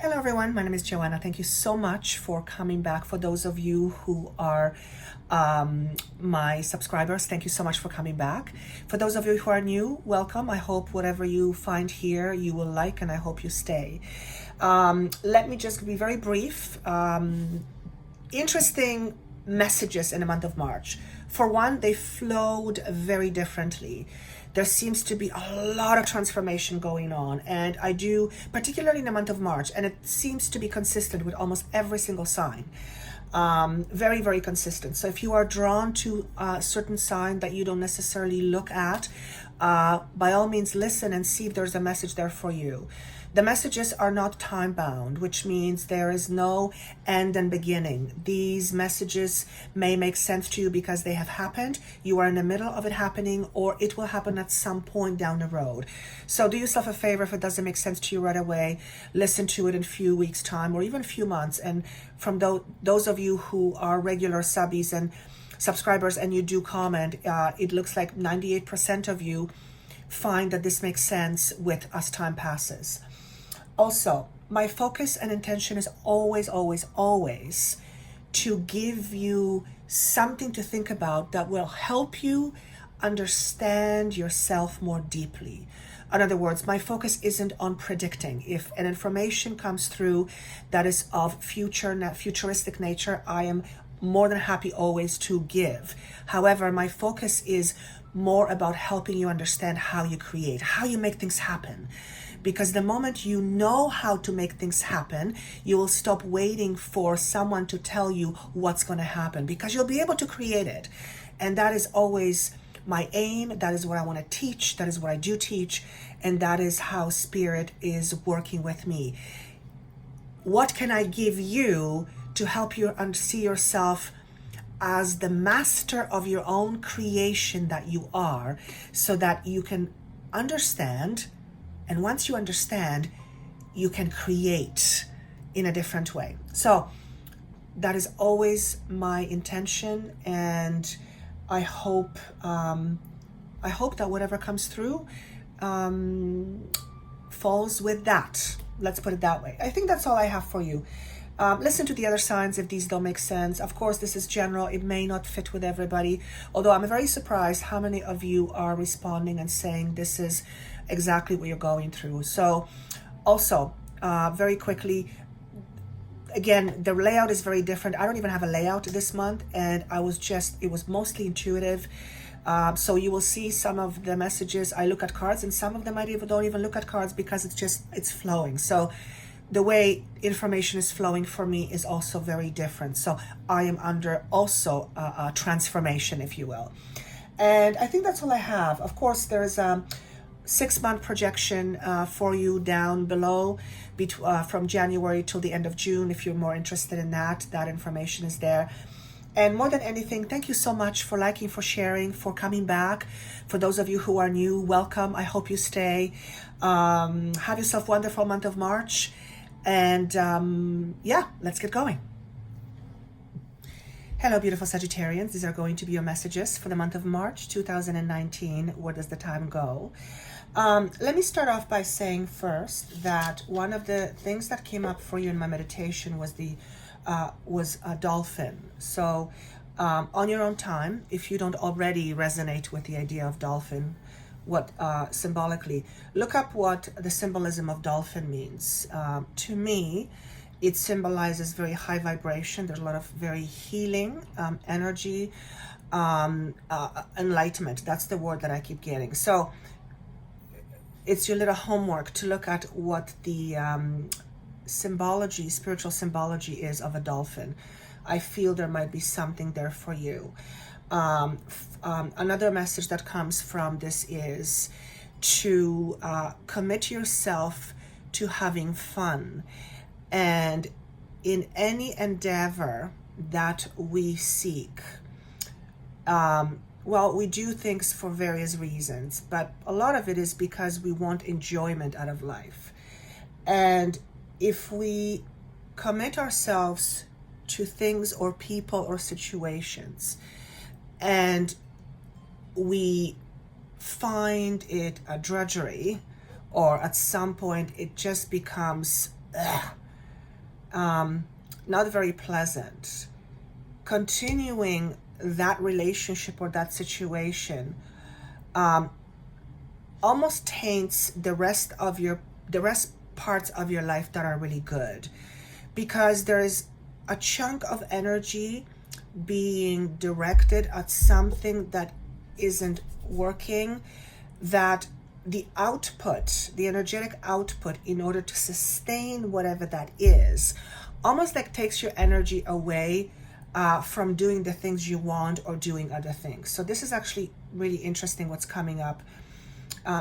Hello everyone, my name is Joanna. Thank you so much for coming back. For those of you who are my subscribers, thank you so much for coming back. For those of you who are new, welcome. I hope whatever you find here you will like, and I hope you stay. Let me just be very brief. Interesting messages in the month of March. For one, they flowed very differently. There seems to be a lot of transformation going on, and I do, particularly in the month of March, and it seems to be consistent with almost every single sign. Very, very consistent. So if you are drawn to a certain sign that you don't necessarily look at, by all means listen and see if there's a message there for you. The messages are not time bound, which means there is no end and beginning. These messages may make sense to you because they have happened. You are in the middle of it happening, or it will happen at some point down the road. So do yourself a favor. If it doesn't make sense to you right away, listen to it in a few weeks' time or even a few months. And from those of you who are regular subbies and subscribers and you do comment, it looks like 98% of you find that this makes sense with as time passes. Also, my focus and intention is always, always, always to give you something to think about that will help you understand yourself more deeply. In other words, my focus isn't on predicting. If an information comes through that is of futuristic nature, I am more than happy always to give. However, my focus is more about helping you understand how you create, how you make things happen. Because the moment you know how to make things happen, you will stop waiting for someone to tell you what's going to happen, because you'll be able to create it. And that is always my aim. That is what I want to teach. That is what I do teach. And that is how Spirit is working with me. What can I give you to help you see yourself as the master of your own creation that you are, so that you can understand? And once you understand, you can create in a different way. So that is always my intention, and I hope that whatever comes through falls with that. Let's put it that way. I think that's all I have for you. Listen to the other signs if these don't make sense. Of course, this is general. It may not fit with everybody, although I'm very surprised how many of you are responding and saying this is exactly what you're going through. So also, very quickly, again, the layout is very different. I don't even have a layout this month, and it was mostly intuitive. So you will see some of the messages. I look at cards, and some of them I don't even look at cards because it's flowing. So the way information is flowing for me is also very different. So I am under also a transformation, if you will. And I think that's all I have. Of course, there's a 6-month projection for you down below from January till the end of June. If you're more interested in that information is there. And more than anything, thank you so much for liking, for sharing, for coming back. For those of you who are new, welcome. I hope you stay. Have yourself a wonderful month of March. And yeah, let's get going. Hello, beautiful Sagittarians. These are going to be your messages for the month of March 2019. Where does the time go? Let me start off by saying first that one of the things that came up for you in my meditation was a dolphin. So on your own time, if you don't already resonate with the idea of dolphin, what symbolically, look up what the symbolism of dolphin means. To me, it symbolizes very high vibration. There's a lot of very healing energy, enlightenment. That's the word that I keep getting. So it's your little homework to look at what the spiritual symbology is of a dolphin. I feel there might be something there for you. Another message that comes from this is to commit yourself to having fun. And in any endeavor that we seek, well, we do things for various reasons, but a lot of it is because we want enjoyment out of life. And if we commit ourselves to things or people or situations, and we find it a drudgery, or at some point it just becomes not very pleasant. Continuing that relationship or that situation almost taints the rest parts of your life that are really good, because there is a chunk of energy being directed at something that isn't working, that the output, the energetic output, in order to sustain whatever that is, almost like takes your energy away from doing the things you want or doing other things. So this is actually really interesting what's coming up.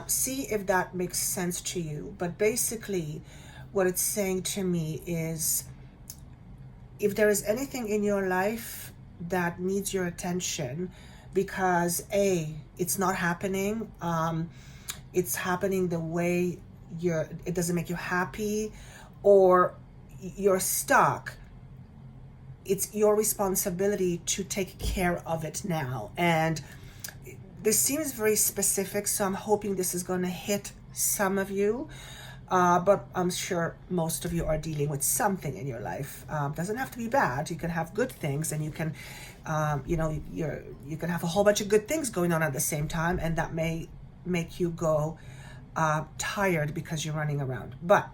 See if that makes sense to you. But basically, what it's saying to me is, if there is anything in your life that needs your attention, because it's not happening, it's happening the way it doesn't make you happy, or you're stuck, it's your responsibility to take care of it now. And this seems very specific, so I'm hoping this is going to hit some of you. But I'm sure most of you are dealing with something in your life. Doesn't have to be bad. You can have good things, and you can, you can have a whole bunch of good things going on at the same time, and that may make you go tired because you're running around. But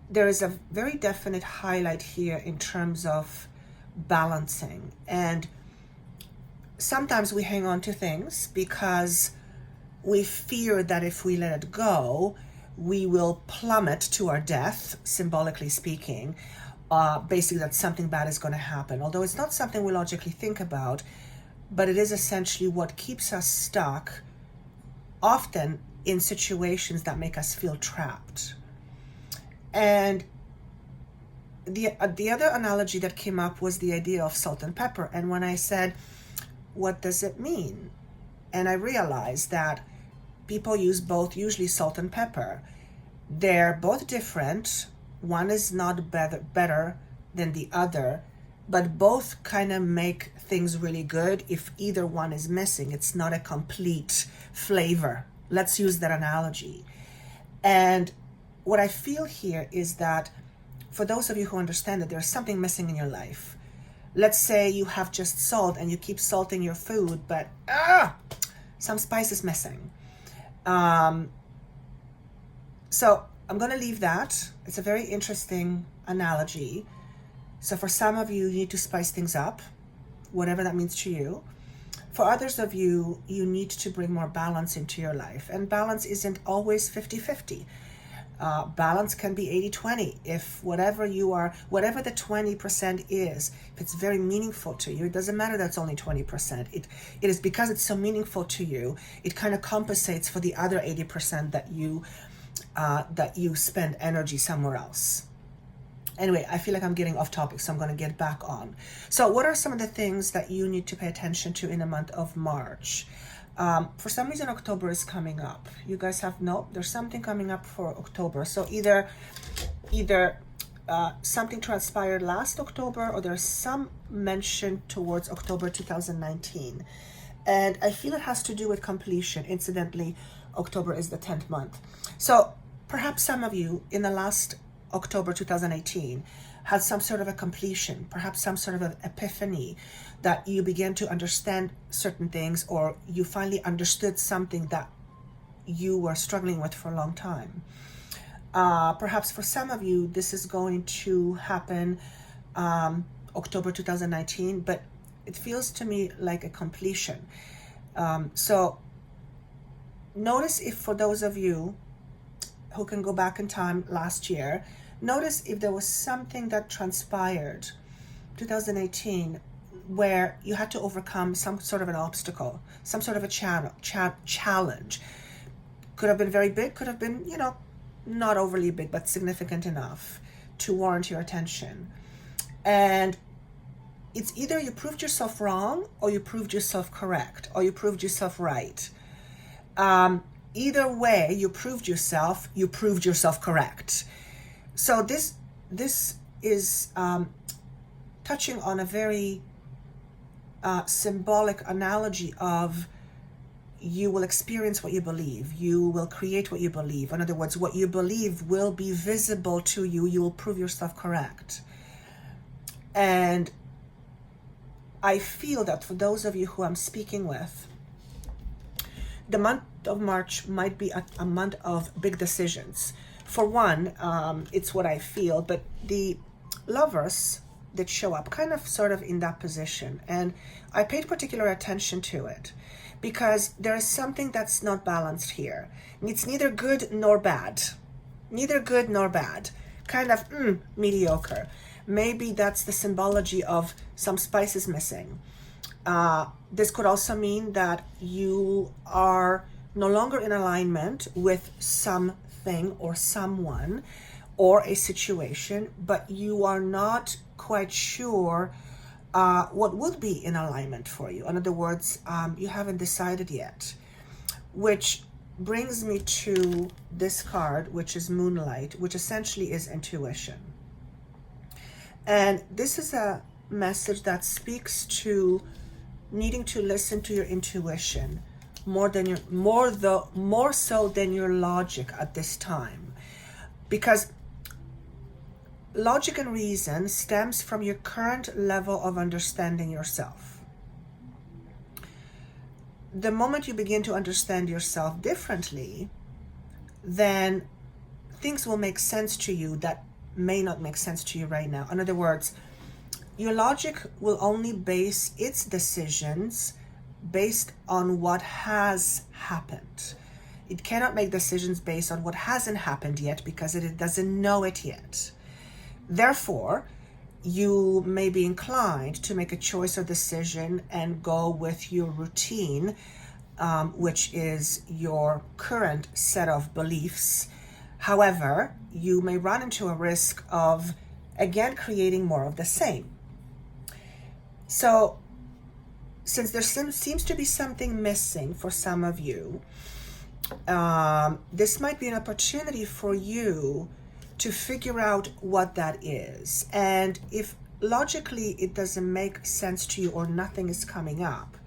there is a very definite highlight here in terms of balancing. And sometimes we hang on to things because we fear that if we let it go, we will plummet to our death, symbolically speaking. Basically, that something bad is going to happen. Although it's not something we logically think about, but it is essentially what keeps us stuck, often in situations that make us feel trapped. And the other analogy that came up was the idea of salt and pepper. And when I said, what does it mean? And I realized that people use both, usually salt and pepper. They're both different. One is not better than the other, but both kind of make things really good. If either one is missing, it's not a complete flavor. Let's use that analogy. And what I feel here is that for those of you who understand that there's something missing in your life, let's say you have just salt and you keep salting your food, but some spice is missing. So I'm going to leave that. It's a very interesting analogy. So for some of you, you need to spice things up, whatever that means to you. For others of you, you need to bring more balance into your life. And balance isn't always 50-50. Balance can be 80-20. If whatever the 20% is, if it's very meaningful to you, it doesn't matter that it's only 20%. It is because it's so meaningful to you, it kind of compensates for the other 80% that you spend energy somewhere else. Anyway, I feel like I'm getting off topic, so I'm going to get back on. So what are some of the things that you need to pay attention to in the month of March? For some reason, October is coming up. You guys have there's something coming up for October. So either something transpired last October, or there's some mention towards October 2019. And I feel it has to do with completion. Incidentally, October is the 10th month. So perhaps some of you in the last October 2018 had some sort of a completion, perhaps some sort of an epiphany, that you began to understand certain things, or you finally understood something that you were struggling with for a long time. Perhaps for some of you, this is going to happen October 2019, but it feels to me like a completion. So notice if, for those of you who can go back in time last year, notice if there was something that transpired 2018 where you had to overcome some sort of an obstacle, some sort of a challenge. Could have been very big, could have been, not overly big, but significant enough to warrant your attention. And it's either you proved yourself wrong, or you proved yourself correct, or you proved yourself right. Either way, you proved yourself correct. So this is touching on a very symbolic analogy of you will experience what you believe. You will create what you believe. In other words, what you believe will be visible to you. You will prove yourself correct. And I feel that for those of you who I'm speaking with, the month of March might be a month of big decisions. For one, it's what I feel, but the lovers that show up kind of sort of in that position. And I paid particular attention to it because there is something that's not balanced here. It's neither good nor bad. Neither good nor bad. Kind of mediocre. Maybe that's the symbology of some spices missing. This could also mean that you are no longer in alignment with something or someone or a situation, but you are not quite sure what would be in alignment for you. In other words, you haven't decided yet, which brings me to this card, which is Moonlight, which essentially is intuition. And this is a message that speaks to needing to listen to your intuition more so than your logic at this time, because logic and reason stems from your current level of understanding yourself. The moment you begin to understand yourself differently, then things will make sense to you that may not make sense to you right now. In other words, your logic will only base its decisions based on what has happened. It cannot make decisions based on what hasn't happened yet because it doesn't know it yet. Therefore, you may be inclined to make a choice or decision and go with your routine, which is your current set of beliefs. However, you may run into a risk of, again, creating more of the same. So, since there seems to be something missing for some of you, this might be an opportunity for you to figure out what that is. And if logically it doesn't make sense to you or nothing is coming up,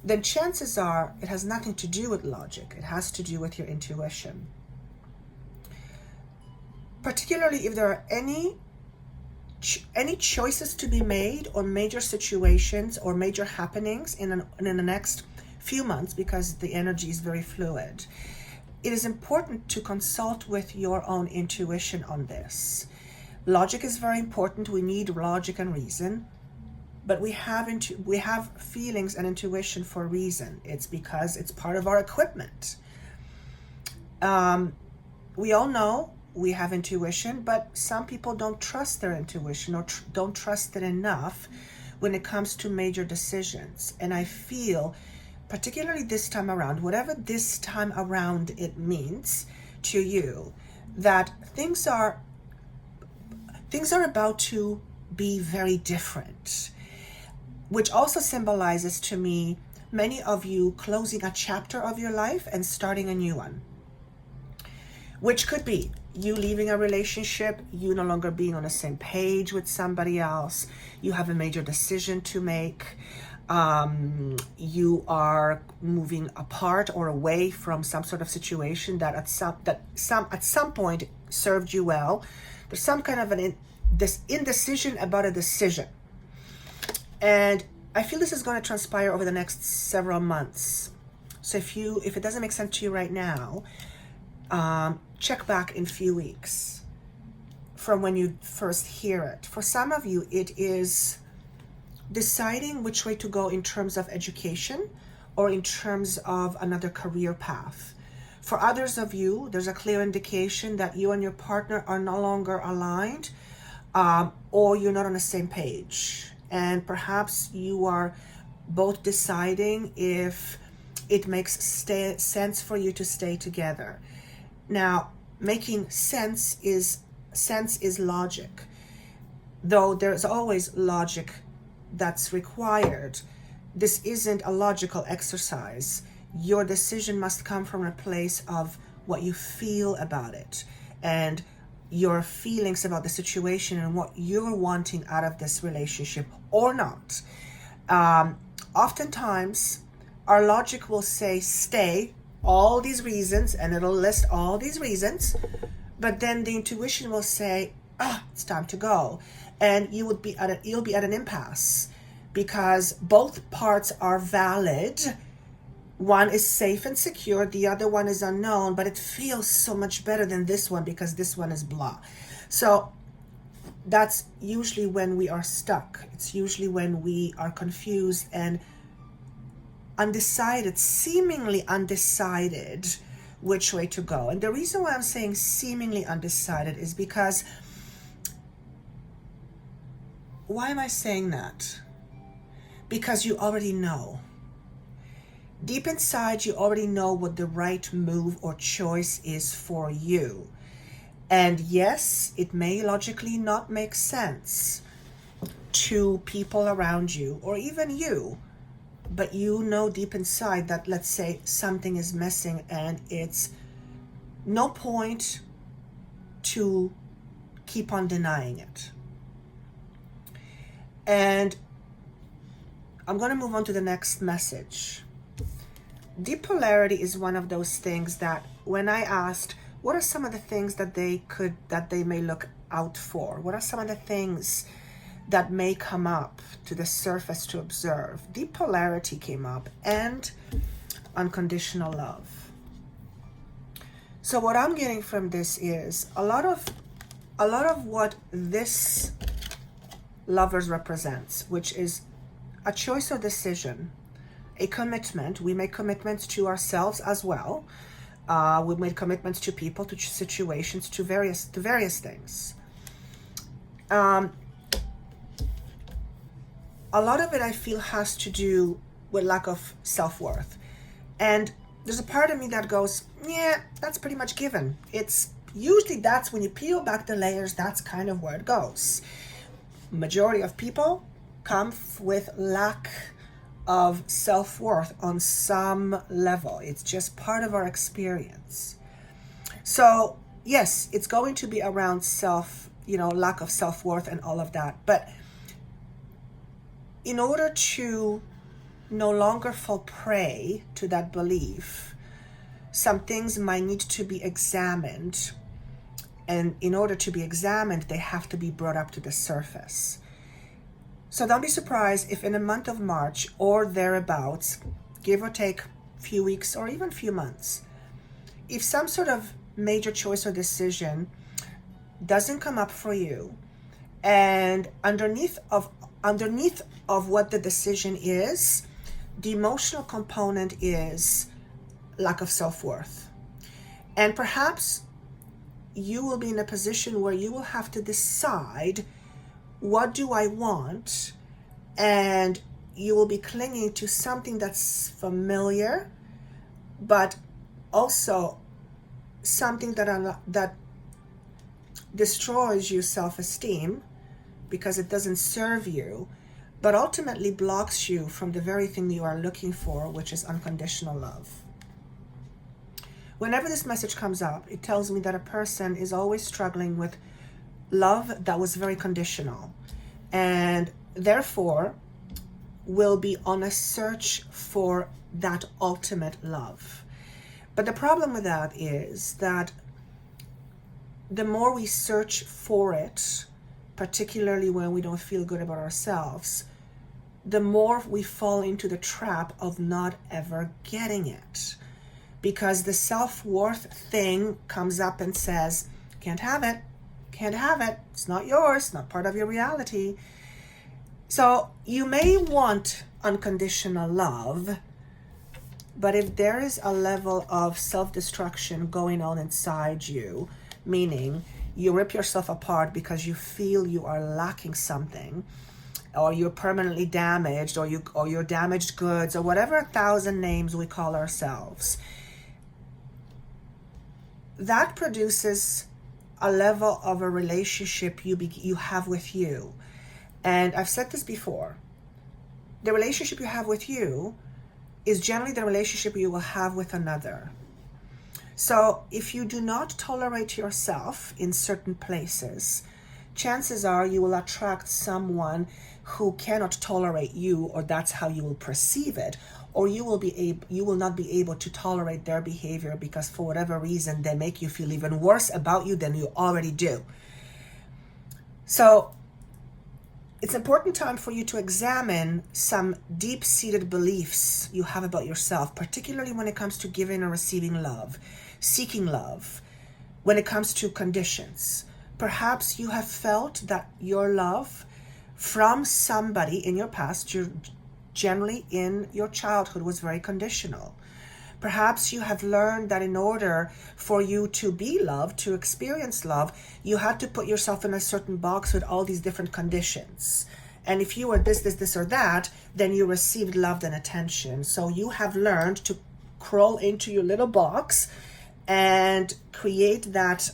then chances are it has nothing to do with logic. It has to do with your intuition. Particularly if there are any choices to be made or major situations or major happenings in the next few months, because the energy is very fluid. It is important to consult with your own intuition on this. Logic is very important. We need logic and reason, but we have feelings and intuition for a reason. It's because it's part of our equipment. We all know we have intuition, but some people don't trust their intuition or don't trust it enough when it comes to major decisions. And I feel, particularly this time around, whatever this time around it means to you, that things are about to be very different, which also symbolizes to me many of you closing a chapter of your life and starting a new one, which could be you leaving a relationship, you no longer being on the same page with somebody else, you have a major decision to make, you are moving apart or away from some sort of situation that at some point served you well. There's some kind of this indecision about a decision. And I feel this is going to transpire over the next several months. So if it doesn't make sense to you right now, check back in a few weeks from when you first hear it. For some of you, it is deciding which way to go in terms of education or in terms of another career path. For others of you, there's a clear indication that you and your partner are no longer aligned, or you're not on the same page. And perhaps you are both deciding if it makes sense for you to stay together. Now, making sense is logic, though there's always logic that's required. This isn't a logical exercise. Your decision must come from a place of what you feel about it and your feelings about the situation and what you're wanting out of this relationship or not. Oftentimes, our logic will say stay, all these reasons, and it'll list all these reasons, but then the intuition will say, it's time to go. And you'll be at an impasse, because both parts are valid. One is safe and secure, the other one is unknown, but it feels so much better than this one because this one is blah. So that's usually when we are stuck. It's usually when we are confused and undecided, seemingly undecided which way to go. And the reason why I'm saying seemingly undecided is because, why am I saying that? Because you already know. Deep inside, you already know what the right move or choice is for you. And yes, it may logically not make sense to people around you or even you, but you know deep inside that, let's say, something is missing and it's no point to keep on denying it. And I'm going to move on to the next message. Deep polarity is one of those things that when I asked, what are some of the things that they may look out for? What are some of the things that may come up to the surface to observe? Deep polarity came up, and unconditional love. So what I'm getting from this is a lot of what this lovers represents, which is a choice or decision, a commitment. We make commitments to ourselves as well. We make commitments to people, to situations, to various things. A lot of it, I feel, has to do with lack of self-worth. And there's a part of me that goes, yeah, that's pretty much given. It's usually, that's when you peel back the layers, that's kind of where it goes. Majority of people come with lack of self-worth on some level. It's just part of our experience. So yes, it's going to be around lack of self-worth and all of that. But in order to no longer fall prey to that belief, some things might need to be examined. And in order to be examined, they have to be brought up to the surface. So don't be surprised if in a month of March or thereabouts, give or take a few weeks or even a few months, if some sort of major choice or decision doesn't come up for you, and underneath of what the decision is, the emotional component is lack of self-worth. And perhaps you will be in a position where you will have to decide, what do I want? And you will be clinging to something that's familiar, but also something that destroys your self-esteem because it doesn't serve you, but ultimately blocks you from the very thing you are looking for, which is unconditional love. Whenever this message comes up, it tells me that a person is always struggling with love that was very conditional, and therefore will be on a search for that ultimate love. But the problem with that is that the more we search for it, particularly when we don't feel good about ourselves, the more we fall into the trap of not ever getting it. Because the self-worth thing comes up and says, can't have it, it's not yours, not part of your reality. So you may want unconditional love, but if there is a level of self-destruction going on inside you, meaning you rip yourself apart because you feel you are lacking something, or you're permanently damaged, or you're damaged goods, or whatever 1,000 names we call ourselves, that produces a level of a relationship you have with you. And I've said this before, the relationship you have with you is generally the relationship you will have with another. So if you do not tolerate yourself in certain places, chances are you will attract someone who cannot tolerate you, or that's how you will perceive it, or you will not be able to tolerate their behavior because for whatever reason they make you feel even worse about you than you already do. So it's important time for you to examine some deep-seated beliefs you have about yourself, particularly when it comes to giving or receiving love, seeking love, when it comes to conditions. Perhaps you have felt that your love from somebody in your past, generally in your childhood, was very conditional. Perhaps you have learned that in order for you to be loved, to experience love, you had to put yourself in a certain box with all these different conditions. And if you were this, or that, then you received love and attention. So you have learned to crawl into your little box and create that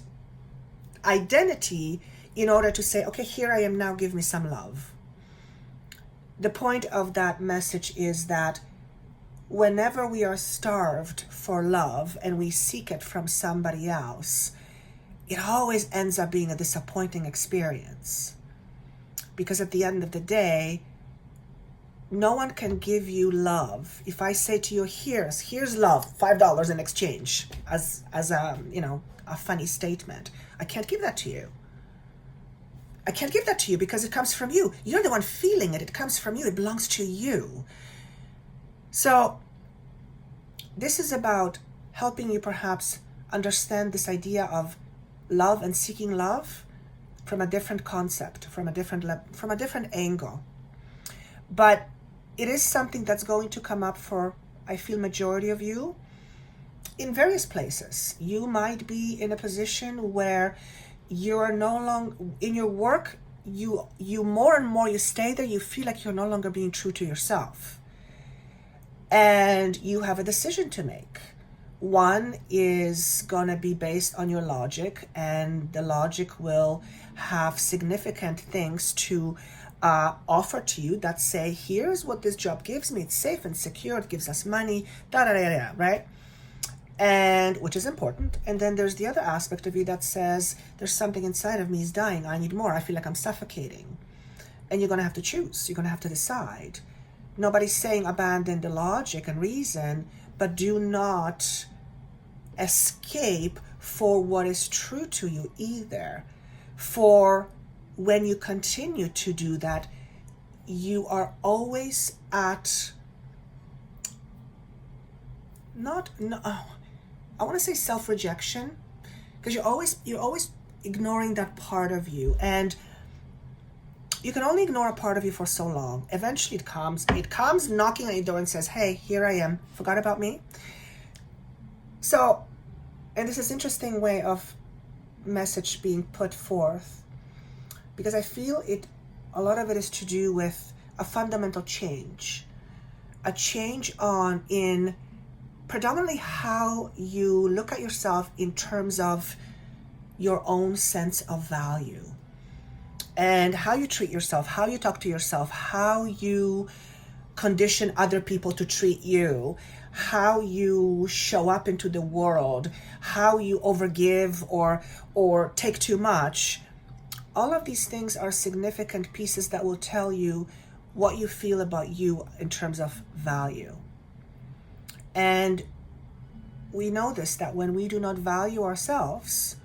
identity in order to say, okay, here I am now, give me some love. The point of that message is that whenever we are starved for love and we seek it from somebody else, it always ends up being a disappointing experience. Because at the end of the day, no one can give you love. If I say to you, here's love, $5 in exchange, as a funny statement, I can't give that to you. I can't give that to you because it comes from you. You're the one feeling it. It comes from you. It belongs to you. So this is about helping you perhaps understand this idea of love and seeking love from a different concept, from a different angle. But it is something that's going to come up for, I feel, majority of you in various places. You might be in a position where you are no longer in your work, you more and more you stay there, you feel like you're no longer being true to yourself. And you have a decision to make. One is going to be based on your logic, and the logic will have significant things to offer to you that say, here's what this job gives me. It's safe and secure. It gives us money, right? And which is important. And then there's the other aspect of you that says, there's something inside of me is dying. I need more. I feel like I'm suffocating. And you're going to have to choose. You're going to have to decide. Nobody's saying abandon the logic and reason, but do not escape for what is true to you either. For when you continue to do that, you are always at I want to say self-rejection, because you're always ignoring that part of you, and you can only ignore a part of you for so long. Eventually it comes knocking on your door and says, hey, here I am, forgot about me? So, and this is an interesting way of message being put forth, because I feel a lot of it is to do with a fundamental change, a change in predominantly how you look at yourself in terms of your own sense of value, and how you treat yourself, how you talk to yourself, how you condition other people to treat you, how you show up into the world, how you overgive or take too much. All of these things are significant pieces that will tell you what you feel about you in terms of value. And we know this, that when we do not value ourselves,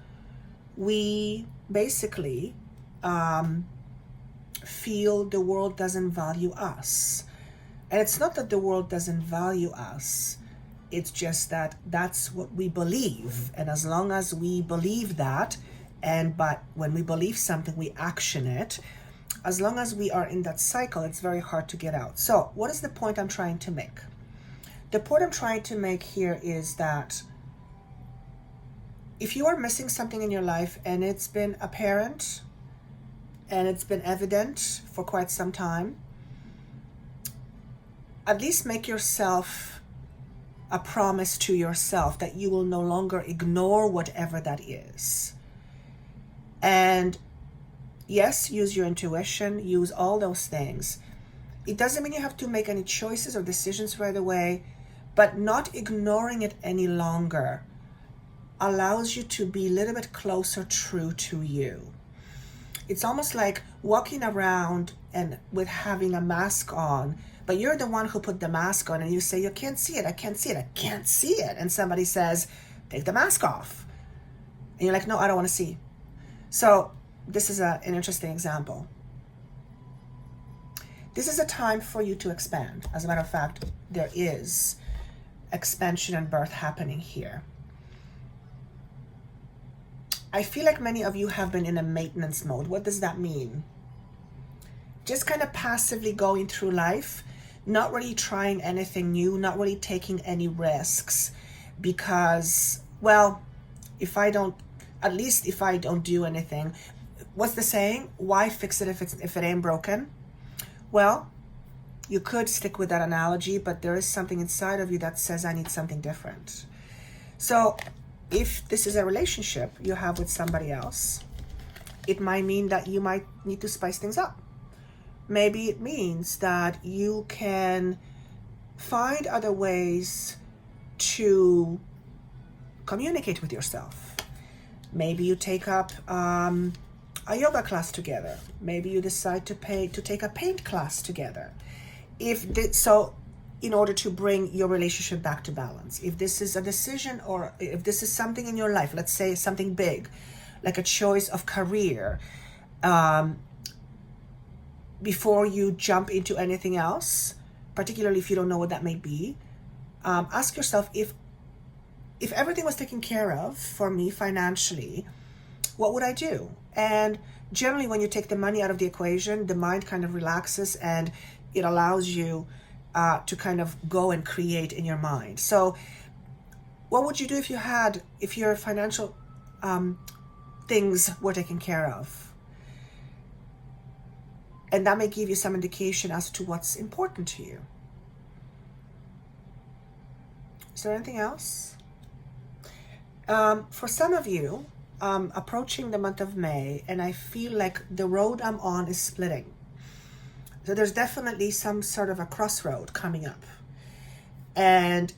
we basically feel the world doesn't value us. And it's not that the world doesn't value us, it's just that that's what we believe. And as long as we believe that, but when we believe something, we action it, as long as we are in that cycle, it's very hard to get out. So what is the point I'm trying to make? The point I'm trying to make here is that if you are missing something in your life and it's been apparent and it's been evident for quite some time, at least make yourself a promise to yourself that you will no longer ignore whatever that is. And yes, use your intuition, use all those things. It doesn't mean you have to make any choices or decisions right away, but not ignoring it any longer allows you to be a little bit closer true to you. It's almost like walking around and with having a mask on, but you're the one who put the mask on and you say, you can't see it, I can't see it, I can't see it. And somebody says, take the mask off. And you're like, no, I don't want to see. So this is an interesting example. This is a time for you to expand. As a matter of fact, there is expansion and birth happening here. I feel like many of you have been in a maintenance mode. What does that mean? Just kind of passively going through life, not really trying anything new, not really taking any risks, because, well, if I don't do anything, what's the saying? Why fix it if it ain't broken? Well, you could stick with that analogy, but there is something inside of you that says, I need something different. So if this is a relationship you have with somebody else, it might mean that you might need to spice things up. Maybe it means that you can find other ways to communicate with yourself. Maybe you take up a yoga class together. Maybe you decide to take a paint class together. In order to bring your relationship back to balance. If this is a decision, or if this is something in your life, let's say something big, like a choice of career, before you jump into anything else, particularly if you don't know what that may be, ask yourself, if everything was taken care of for me financially, what would I do? And generally when you take the money out of the equation, the mind kind of relaxes and it allows you to kind of go and create in your mind. So what would you do if your financial things were taken care of? And that may give you some indication as to what's important to you. Is there anything else? For some of you, approaching the month of May, and I feel like the road I'm on is splitting. So there's definitely some sort of a crossroad coming up. And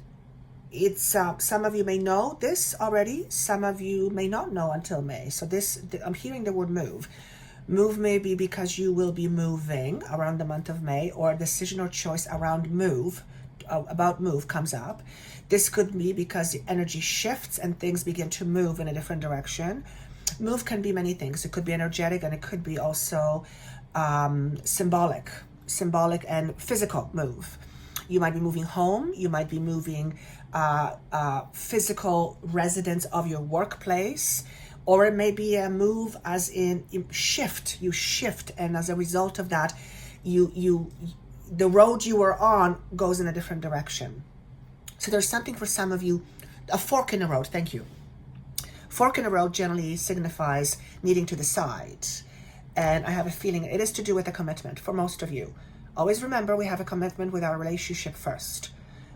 it's some of you may know this already, some of you may not know until May. So I'm hearing the word move. Move may be because you will be moving around the month of May, or a decision or choice around about move comes up. This could be because the energy shifts and things begin to move in a different direction. Move can be many things. It could be energetic, and it could be also symbolic and physical move. You might be moving home. You might be moving physical residence of your workplace, or it may be a move as in shift. You shift, and as a result of that, the road you were on goes in a different direction. So there's something for some of you, a fork in the road. Thank you. Fork in the road generally signifies needing to decide. And I have a feeling it is to do with a commitment for most of you. Always remember, we have a commitment with our relationship first.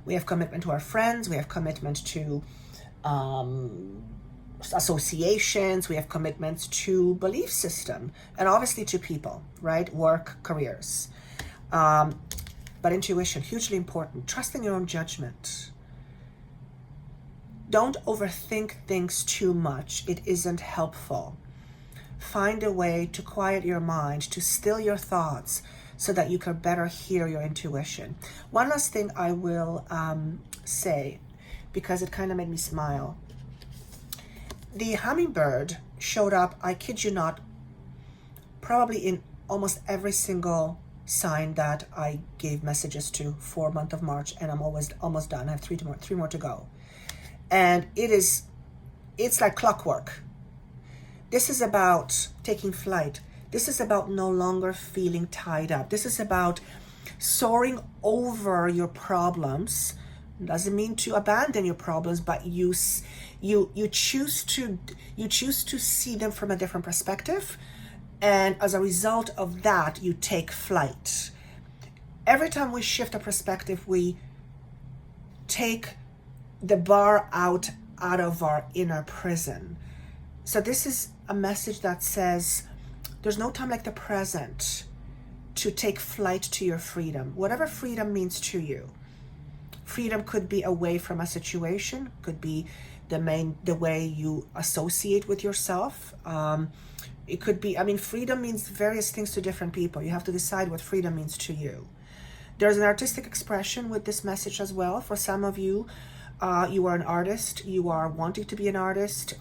We have commitment to our friends. We have commitment to associations. We have commitments to belief system, and obviously to people, right? Work, careers. But intuition, hugely important. Trusting your own judgment. Don't overthink things too much. It isn't helpful. Find a way to quiet your mind, to still your thoughts, so that you can better hear your intuition. One last thing I will say, because it kind of made me smile. The hummingbird showed up, I kid you not, probably in almost every single sign that I gave messages to for month of March, and I'm almost done. I have three more to go. And it's like clockwork. This is about taking flight. This is about no longer feeling tied up. This is about soaring over your problems. Doesn't mean to abandon your problems, but you choose to see them from a different perspective, and as a result of that, you take flight. Every time we shift a perspective, we take the bar out of our inner prison. So this is a message that says there's no time like the present to take flight to your freedom, whatever freedom means to you. Freedom could be away from a situation, could be the way you associate with yourself. It could be, freedom means various things to different people. You have to decide what freedom means to you. There's an artistic expression with this message as well. For some of you, you are an artist. You are wanting to be an artist.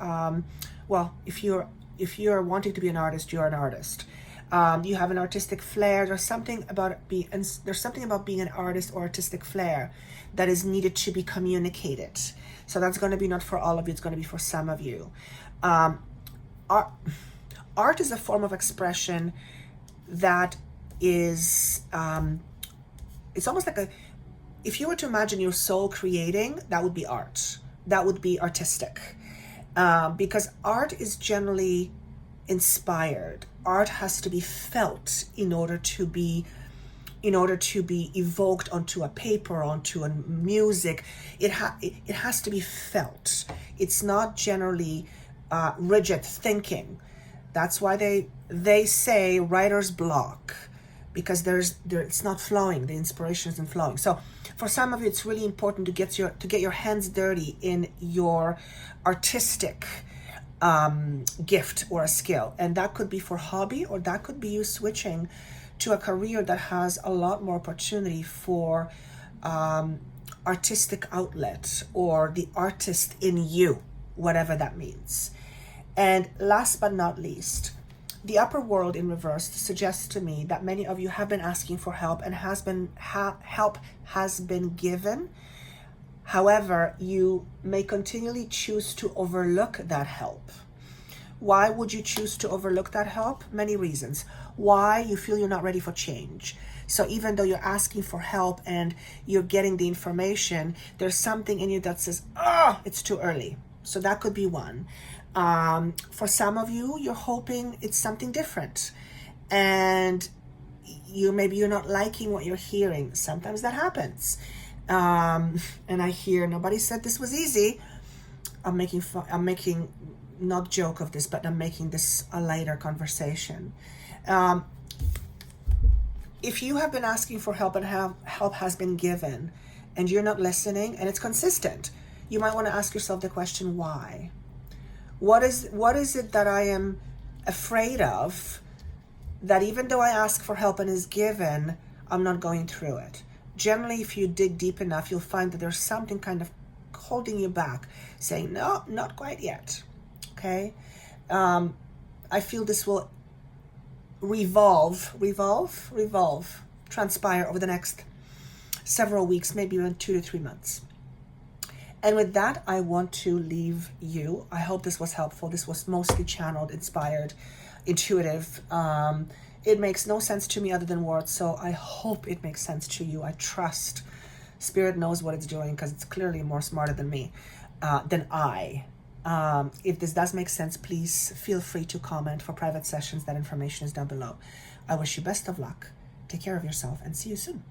Well, if you're wanting to be an artist, you're an artist. You have an artistic flair. There's something about being an artist or artistic flair that is needed to be communicated. So that's going to be not for all of you. It's going to be for some of you. Art is a form of expression that is, it's almost like if you were to imagine your soul creating, that would be art. That would be artistic. Because art is generally inspired. Art has to be felt in order to be evoked onto a paper, onto a music. It has to be felt. It's not generally rigid thinking. That's why they say writer's block, because it's not flowing. The inspiration isn't flowing. So for some of you, it's really important to get your hands dirty in your artistic gift or a skill, and that could be for hobby, or that could be you switching to a career that has a lot more opportunity for artistic outlet, or the artist in you, whatever that means. And last but not least, the upper world in reverse suggests to me that many of you have been asking for help, and help has been given. However, you may continually choose to overlook that help. Why would you choose to overlook that help? Many reasons. Why? You feel you're not ready for change. So even though you're asking for help and you're getting the information, there's something in you that says, it's too early. So that could be one. For some of you, you're hoping it's something different, and maybe you're not liking what you're hearing. Sometimes that happens. And I hear, nobody said this was easy. I'm making not joke of this, but I'm making this a lighter conversation. If you have been asking for help and help has been given, and you're not listening, and it's consistent, you might want to ask yourself the question, why? What is it that I am afraid of, that even though I ask for help and is given, I'm not going through it? Generally, if you dig deep enough, you'll find that there's something kind of holding you back, saying, no, not quite yet. Okay? I feel this will transpire over the next several weeks, maybe even 2 to 3 months. And with that, I want to leave you. I hope this was helpful. This was mostly channeled, inspired, intuitive. It makes no sense to me other than words, so I hope it makes sense to you. I trust Spirit knows what it's doing, because it's clearly more smarter than me, than I. If this does make sense, please feel free to comment for private sessions. That information is down below. I wish you best of luck. Take care of yourself, and see you soon.